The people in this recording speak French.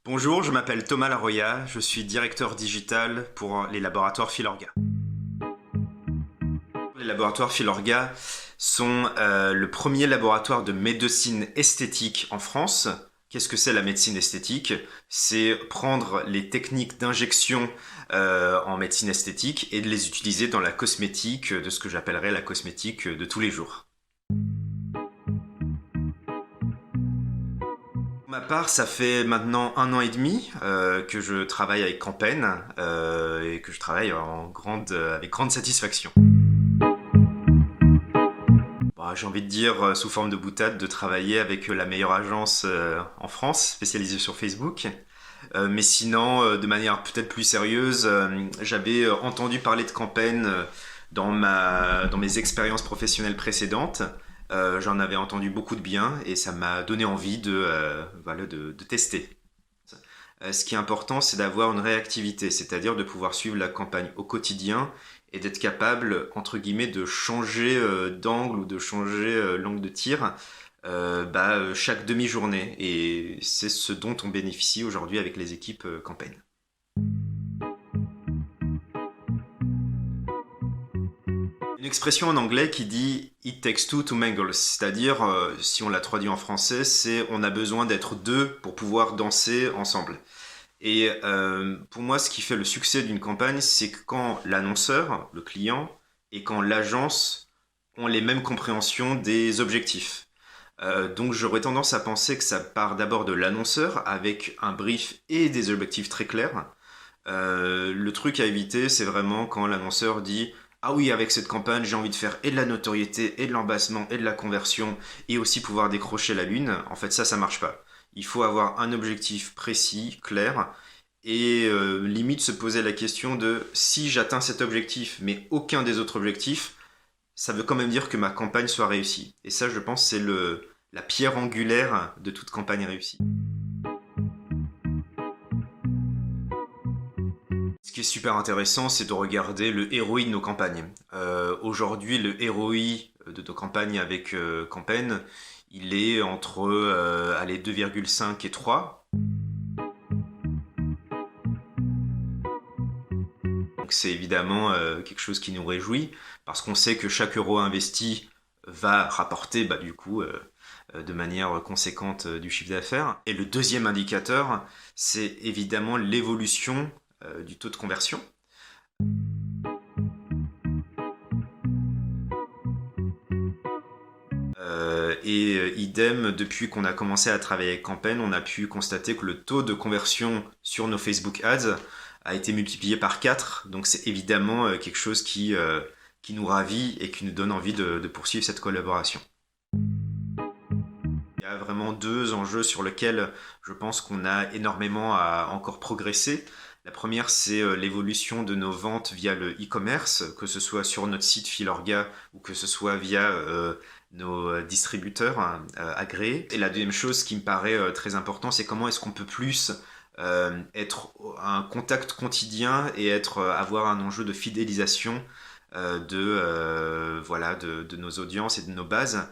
Bonjour, je m'appelle Thomas Laroya, je suis directeur digital pour les laboratoires Filorga. Les laboratoires Filorga sont le premier laboratoire de médecine esthétique en France. Qu'est-ce que c'est la médecine esthétique? C'est prendre les techniques d'injection en médecine esthétique et de les utiliser dans la cosmétique, de ce que j'appellerais la cosmétique de tous les jours. Pour ma part, ça fait maintenant 1 an et demi que je travaille avec Campaign et que je travaille avec grande satisfaction. Bah, j'ai envie de dire, sous forme de boutade, de travailler avec la meilleure agence en France, spécialisée sur Facebook. Mais sinon, de manière peut-être plus sérieuse, j'avais entendu parler de Campaign dans mes expériences professionnelles précédentes. J'en avais entendu beaucoup de bien et ça m'a donné envie voilà, de tester. Ce qui est important, c'est d'avoir une réactivité, c'est-à-dire de pouvoir suivre la campagne au quotidien et d'être capable, entre guillemets, de changer d'angle ou de changer l'angle de tir chaque demi-journée. Et c'est ce dont on bénéficie aujourd'hui avec les équipes campagne. Une expression en anglais qui dit It takes two to mangle, c'est-à-dire, si on l'a traduit en français, c'est on a besoin d'être deux pour pouvoir danser ensemble. Et pour moi, ce qui fait le succès d'une campagne, c'est que quand l'annonceur, le client, et quand l'agence ont les mêmes compréhensions des objectifs. Donc j'aurais tendance à penser que ça part d'abord de l'annonceur avec un brief et des objectifs très clairs. Le truc à éviter, c'est vraiment quand l'annonceur dit ah oui, avec cette campagne, j'ai envie de faire et de la notoriété, et de l'embassement, et de la conversion, et aussi pouvoir décrocher la lune. En fait, ça marche pas. Il faut avoir un objectif précis, clair, et limite se poser la question de si j'atteins cet objectif, mais aucun des autres objectifs, ça veut quand même dire que ma campagne soit réussie. Et ça, je pense, c'est la pierre angulaire de toute campagne réussie. Ce qui est super intéressant, c'est de regarder le ROI de nos campagnes. Aujourd'hui, le ROI de nos campagnes avec Campaign, il est entre 2,5 et 3. Donc c'est évidemment quelque chose qui nous réjouit, parce qu'on sait que chaque euro investi va rapporter de manière conséquente du chiffre d'affaires. Et le deuxième indicateur, c'est évidemment l'évolution du taux de conversion. Idem, depuis qu'on a commencé à travailler avec Campaign, on a pu constater que le taux de conversion sur nos Facebook Ads a été multiplié par 4. Donc c'est évidemment quelque chose qui nous ravit et qui nous donne envie de poursuivre cette collaboration. Il y a vraiment deux enjeux sur lesquels je pense qu'on a énormément à encore progresser. La première, c'est l'évolution de nos ventes via le e-commerce, que ce soit sur notre site Filorga ou que ce soit via nos distributeurs agréés. Et la deuxième chose qui me paraît très important, c'est comment est-ce qu'on peut plus être un contact quotidien et avoir un enjeu de fidélisation de nos audiences et de nos bases